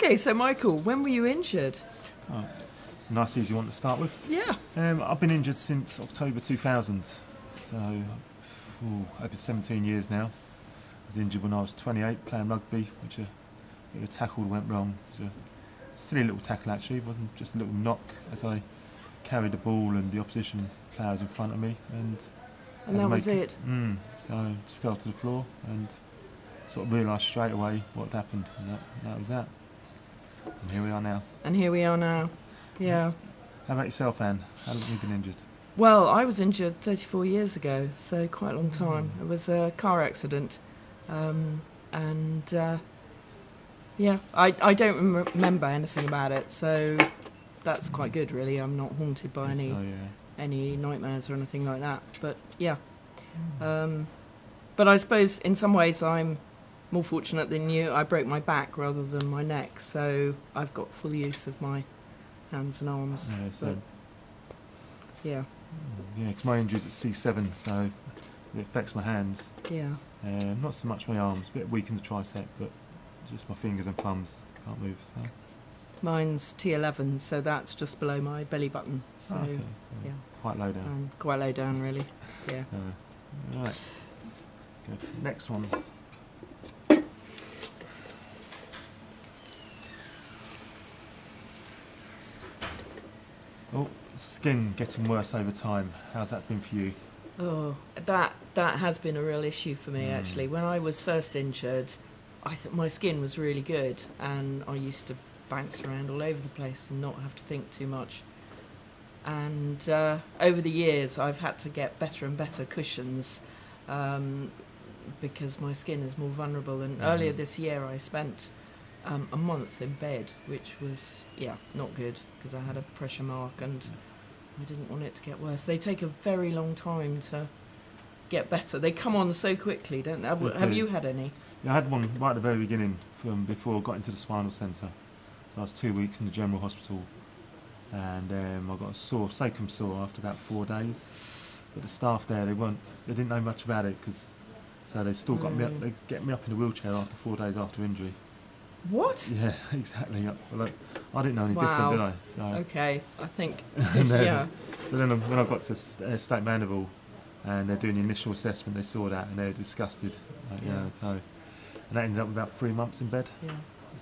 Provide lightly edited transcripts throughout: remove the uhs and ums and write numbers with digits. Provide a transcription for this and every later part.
Okay, so Michael, when were you injured? Oh, nice easy one to start with. Yeah. I've been injured since October 2000, so over 17 years now. I was injured when I was 28 playing rugby, which a bit of a tackle went wrong. It was a silly little tackle actually, it wasn't just a little knock as I carried the ball and the opposition players in front of me, and that was it. So I just fell to the floor and sort of realised straight away what had happened, and that was that. And here we are now. And here we are now. Yeah. How about yourself, Anne? How long have you been injured? Well, I was injured 34 years ago, so quite a long time. It was a car accident. Yeah, I don't remember anything about it, so that's quite good, really. I'm not haunted by any nightmares or anything like that. But, yeah. But I suppose in some ways I'm more fortunate than you. I broke my back rather than my neck, so I've got full use of my hands and arms. Yeah, so yeah. Yeah, because my injury's at C7, so it affects my hands. Yeah. Not so much my arms, a bit weak in the tricep, but just my fingers and thumbs can't move. So. Mine's T11, so that's just below my belly button. So, okay. Yeah. Quite low down. Quite low down, really. Yeah. Right. Good. Next one. Oh, skin getting worse over time. How's that been for you? Oh, that has been a real issue for me, actually. When I was first injured, I thought my skin was really good, and I used to bounce around all over the place and not have to think too much. And over the years, I've had to get better and better cushions because my skin is more vulnerable. And earlier this year, I spent a month in bed, which was, not good, because I had a pressure mark and I didn't want it to get worse. They take a very long time to get better. They come on so quickly, don't they? Have you had any? Yeah, I had one right at the very beginning, from before I got into the spinal centre. So I was 2 weeks in the general hospital, and I got a sacrum sore after about 4 days. But the staff there, they didn't know much about it, so they still got me up. They get me up in a wheelchair after 4 days after injury. What? Yeah, exactly. Like, I didn't know any different, did I? So, okay, I think. Yeah. So then when I got to State Mandeville, and they're doing the initial assessment, they saw that and they were disgusted. And that ended up with about 3 months in bed. Yeah.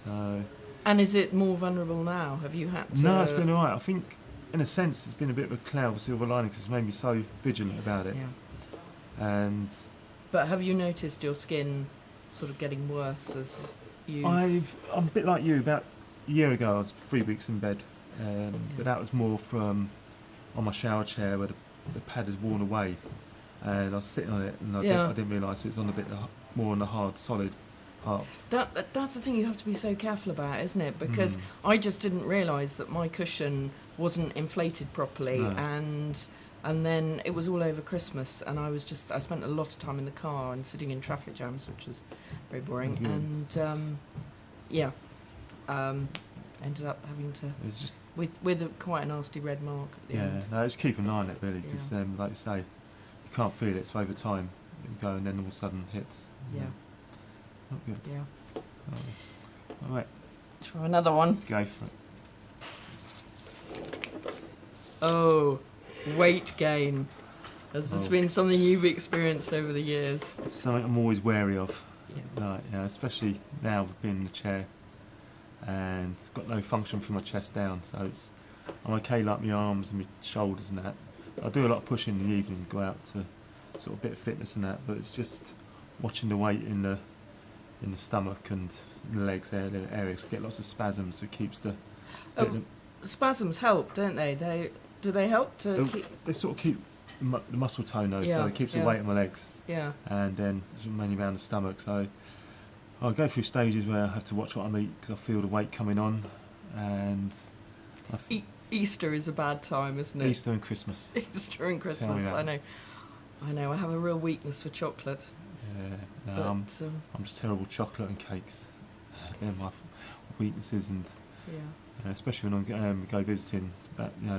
So. And is it more vulnerable now? Have you had to? No, it's been alright. I think, in a sense, it's been a bit of a cloud with silver lining because it's made me so vigilant about it. Yeah. But have you noticed your skin sort of getting worse as you? I'm a bit like you. About a year ago, I was 3 weeks in bed, but that was more from on my shower chair where the pad is worn away, and I was sitting on it, and I didn't realise it was on a bit more on the hard, solid part. That's the thing you have to be so careful about, isn't it? Because I just didn't realise that my cushion wasn't inflated properly, and then it was all over Christmas, and I spent a lot of time in the car and sitting in traffic jams, which was very boring, and ended up having to with quite a nasty red mark at the end. No, just keep an eye on it really, because like you say, you can't feel it. It's over time. It go and then all of a sudden hits. Yeah. Not good. Yeah. All right. Try another one. Go for it. Oh, weight gain. Has this been something you've experienced over the years? It's something I'm always wary of. Yeah. Especially now with being in the chair, and it's got no function for my chest down, so I'm okay like my arms and my shoulders and that. I do a lot of pushing in the evening, go out to sort of a bit of fitness and that, but it's just watching the weight in the stomach and the legs areas get lots of spasms, so it keeps the spasms help, don't they? Do they help to keep? They sort of keep the muscle tone though, so it keeps the weight on my legs. Yeah. And then mainly around the stomach, so I go through stages where I have to watch what I eat because I feel the weight coming on, and Easter is a bad time, isn't it? Easter and Christmas. Easter and Christmas. I know. I have a real weakness for chocolate. Yeah, no, I'm just terrible with chocolate and cakes. They're my weaknesses, and especially when I go visiting,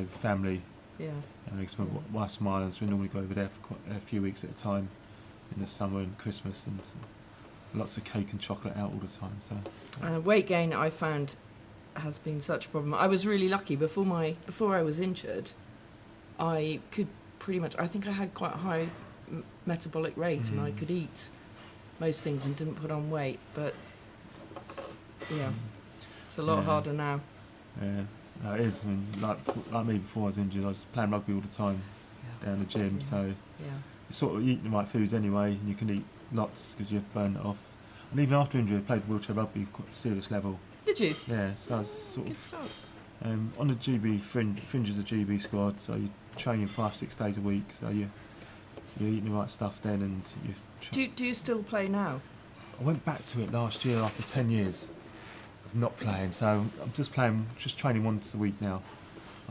family. Yeah. Because my wife's from Ireland, so we normally go over there for quite a few weeks at a time in the summer and Christmas, and lots of cake and chocolate out all the time. So weight gain, I found, has been such a problem. I was really lucky before I was injured. I could pretty much. I think I had quite a high metabolic rate, and I could eat most things and didn't put on weight. But yeah, it's a lot harder now. Yeah, no, it is. I mean, like me before I was injured, I was playing rugby all the time down the gym. Yeah. So Yeah. you're sort of eating the right foods anyway, and you can eat lots because you've burned it off. And even after injury, I played wheelchair rugby quite a serious level. Did you? Yeah, so I was sort Good of stuff. on the GB fringes of GB squad. So you're training 5-6 days a week. So you're eating the right stuff then, and you've. Do you still play now? I went back to it last year after 10 years of not playing. So I'm just training once a week now.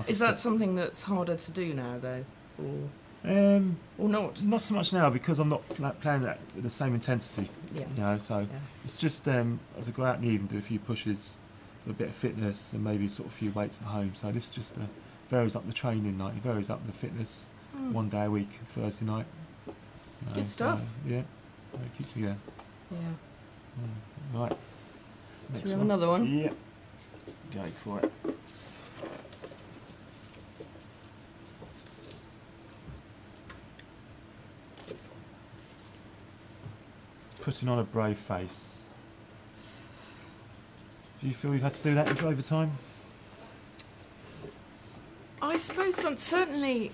Is that something that's harder to do now, though, or not? Not so much now because I'm not playing at the same intensity. Yeah. You know, so Yeah. it's just as I go out in the evening, do a few pushes for a bit of fitness and maybe sort of a few weights at home. So this just varies up the training night. It varies up the fitness one day a week, Thursday night. You know, Good stuff. Yeah, it keeps me there. Yeah. Right. Should we have another one? Yeah. Go for it. Putting on a brave face. Do you feel you've had to do that in overtime? I suppose certainly,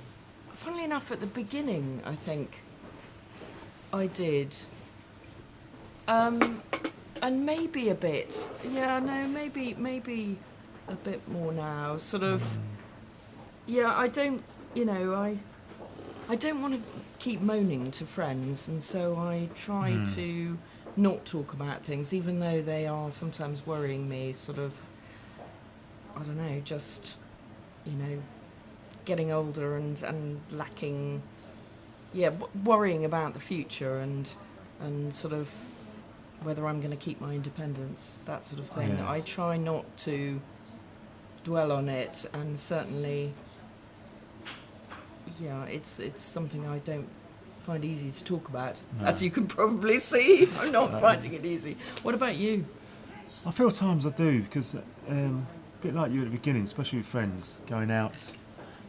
funnily enough, at the beginning, I think I did. And maybe a bit. Yeah, no, maybe a bit more now. Sort of. Yeah, I don't want to keep moaning to friends, and so I try to not talk about things, even though they are sometimes worrying me. Sort of, I don't know, just getting older and lacking, worrying about the future and sort of whether I'm going to keep my independence, that sort of thing. Yeah. I try not to dwell on it, and certainly, it's something I don't find easy to talk about. No. As you can probably see, I'm not finding it easy. What about you? I feel times I do because a bit like you at the beginning, especially with friends going out.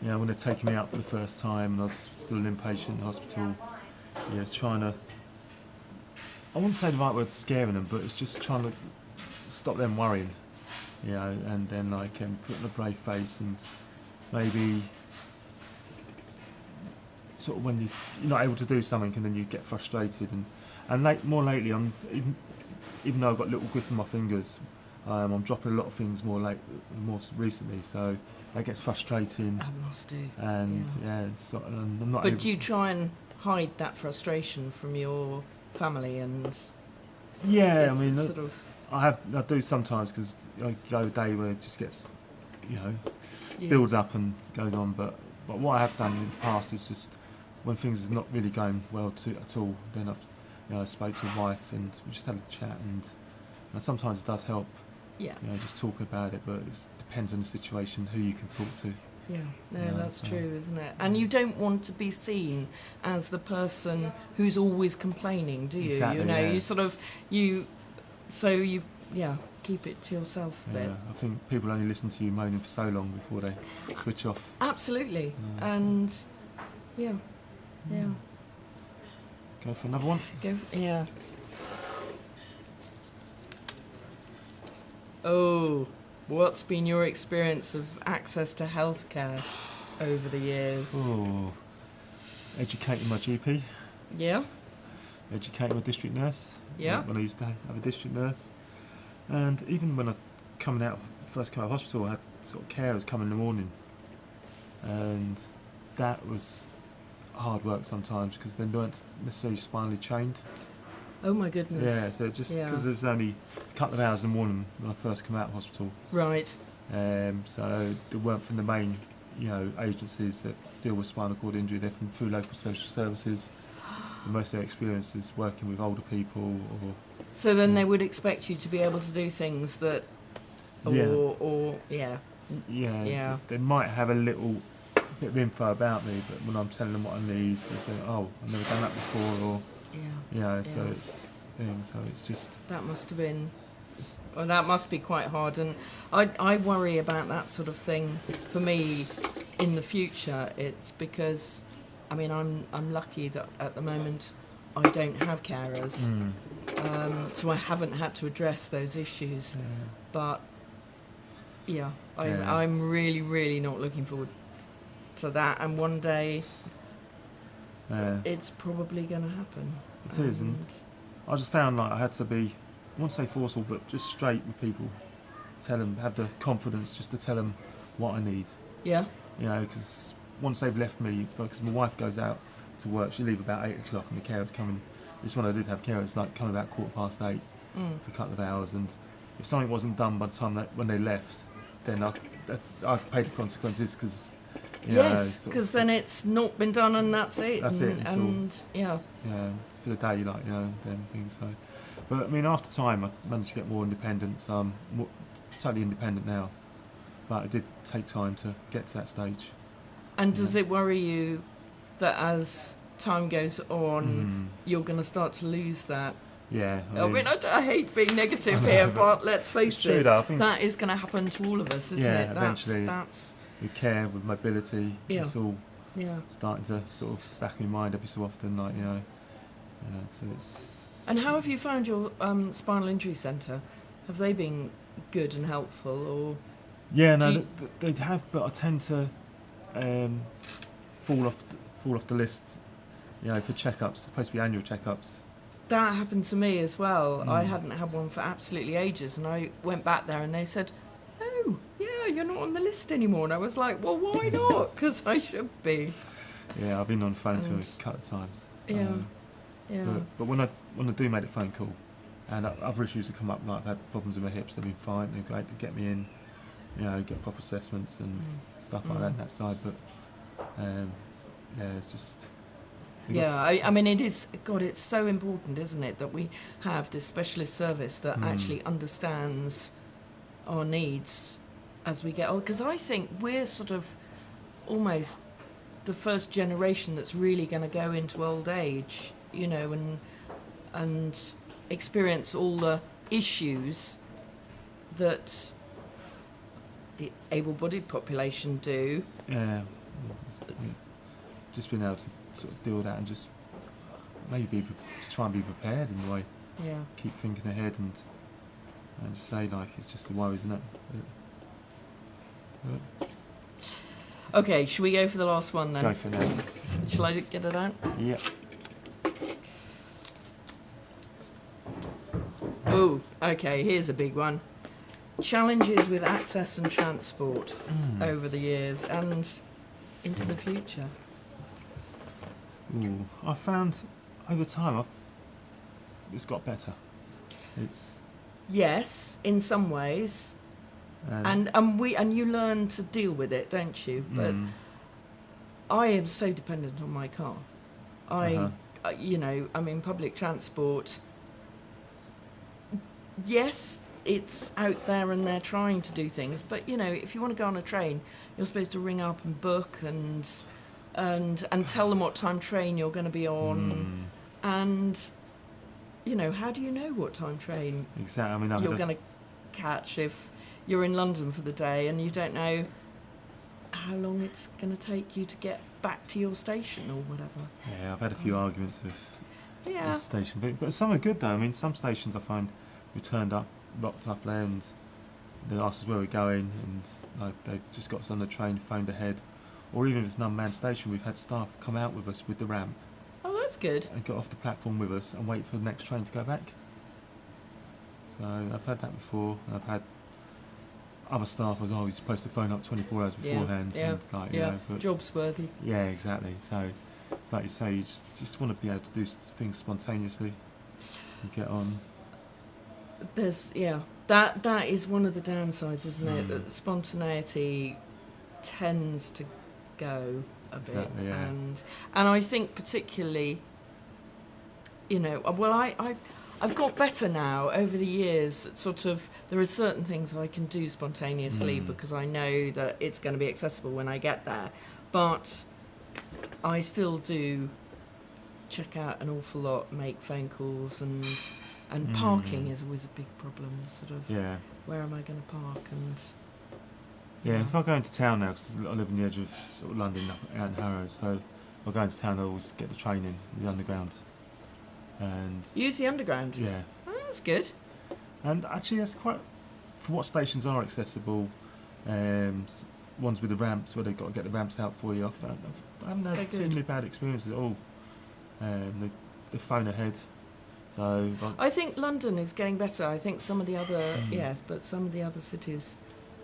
When they're taking me out for the first time, and I was still an inpatient in hospital. It's trying to. I wouldn't say the right word, scaring them, but it's just trying to stop them worrying. And then putting a brave face and maybe sort of when you're not able to do something and then you get frustrated and more lately I'm even though I've got little grip on my fingers, I'm dropping a lot of things more recently, so that gets frustrating. I must do. And I'm not. But do you try and hide that frustration from your family and? Yeah, I mean, sort of. I do sometimes because I go a day where it just gets, builds up and goes on. But what I have done in the past is just when things are not really going well at all, then I spoke to my wife and we just had a chat, and sometimes it does help. Yeah. Just talking about it, but it depends on the situation, who you can talk to. Yeah, no, that's true, isn't it? And you don't want to be seen as the person who's always complaining, do you? Exactly, you sort of keep it to yourself a bit. I think people only listen to you moaning for so long before they switch off. Absolutely, yeah. Go for another one. Yeah. Oh, what's been your experience of access to healthcare over the years? Oh, educating my GP. Yeah. Educating my district nurse. Yeah. When I used to have a district nurse, and even when I first came out of hospital, I had sort of carers come in the morning, and that was hard work sometimes because they weren't necessarily spinally trained. Oh my goodness. Yeah, so just because there's only a couple of hours in the morning when I first come out of hospital. Right. So they weren't from the main, agencies that deal with spinal cord injury. They're from through local social services. So most of their experience is working with older people. So then they would expect you to be able to do things that, Yeah, they might have a little bit of info about me, but when I'm telling them what I need, they say, "Oh, I've never done that before," or so it's things. So it's just that must have been Well, that must be quite hard, and I worry about that sort of thing for me in the future. It's because, I mean, I'm lucky that at the moment I don't have carers, so I haven't had to address those issues. Yeah. But yeah, Yeah. I'm really, really not looking forward to that. And one day, it's probably going to happen. It is, and I just found like I had to be, I won't say forceful, but just straight with people. Tell them, have the confidence just to tell them what I need. Yeah. You know, because once they've left me, because my wife goes out to work, she leave about 8 o'clock, and the carers come. This one I did have carers like coming about 8:15 for a couple of hours, and if something wasn't done by the time when they left, then I've paid the consequences because. Yes, because then it's not been done and that's it. That's it. And yeah. Yeah, it's for the day, like, you know, then things. So, but I mean, after time, I managed to get more independence. I'm totally independent now, but it did take time to get to that stage. And does it worry you that as time goes on, you're going to start to lose that? Yeah. I hate being negative here, but let's face it, though, I think that is going to happen to all of us, isn't it? Eventually. That's with care, with mobility, it's all starting to sort of back in my mind every so often, like, you know. So it's. And how have you found your spinal injury centre? Have they been good and helpful, or? Yeah, no, they have, but I tend to fall off the list. You know, for checkups, it's supposed to be annual checkups. That happened to me as well. I hadn't had one for absolutely ages, and I went back there, and they said, "Oh, yeah, you're not on the list anymore." And I was like, "Well, why not? Because I should be." Yeah, I've been on the phone to her a couple of times. So, yeah. But when I do make a phone call, and other issues have come up, like I've had problems with my hips, they've been fine. They're great to get me in, you know, get proper assessments and stuff like that on that side. But it's just. I mean, it is. God, it's so important, isn't it, that we have this specialist service that actually understands our needs as we get older. Because I think we're sort of almost the first generation that's really going to go into old age, you know, and experience all the issues that the able-bodied population do. Yeah, just being able to sort of deal with that and just maybe just try and be prepared in a way. Yeah. Keep thinking ahead and just say, like, it's just the woe, isn't it? Okay, shall we go for the last one then? Go for now. Shall I get it out? Yeah. Oh, okay, here's a big one. Challenges with access and transport over the years and into the future. Ooh, I found over time it's got better. It's yes, in some ways, and you learn to deal with it, don't you? But I am so dependent on my car. You know, I mean, public transport. Yes, it's out there and they're trying to do things, but you know, if you want to go on a train, you're supposed to ring up and book and tell them what time train you're going to be on, and you know, how do you know what time train exactly? I mean, you're going to catch if you're in London for the day and you don't know how long it's going to take you to get back to your station or whatever. Yeah, I've had a few arguments with the station, but some are good though. I mean, some stations I find we turned up, rocked up there, and they asked us where we're going, and like, they've just got us on the train, phoned ahead. Or even if it's an unmanned station, we've had staff come out with us with the ramp. Oh, that's good. And get off the platform with us and wait for the next train to go back. So I've had that before, and I've had other staff as, you're supposed to phone up 24 hours beforehand. Yeah, and like, yeah. You know, but Job's worthy. Yeah, exactly. So, like you say, you just want to be able to do things spontaneously and get on. That is one of the downsides, isn't it? That spontaneity tends to go a bit, and I think particularly, you know, well, I've got better now over the years. Sort of, there are certain things I can do spontaneously because I know that it's going to be accessible when I get there, but I still do check out an awful lot, make phone calls, and And parking is always a big problem, sort of, Yeah. where am I going to park? And Yeah, if I go into town now, because I live on the edge of sort of London, out in Harrow, so if I go into town, I always get the train in, the underground. And use the underground. yeah, Oh, that's good. and actually that's quite, for what stations are accessible, ones with the ramps where they've got to get the ramps out for you, I haven't They're had too good. many bad experiences at all. The phone ahead, so like, I think London is getting better. I think some of the other, yes, but some of the other cities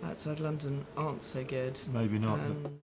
outside London aren't so good. maybe not. But Um,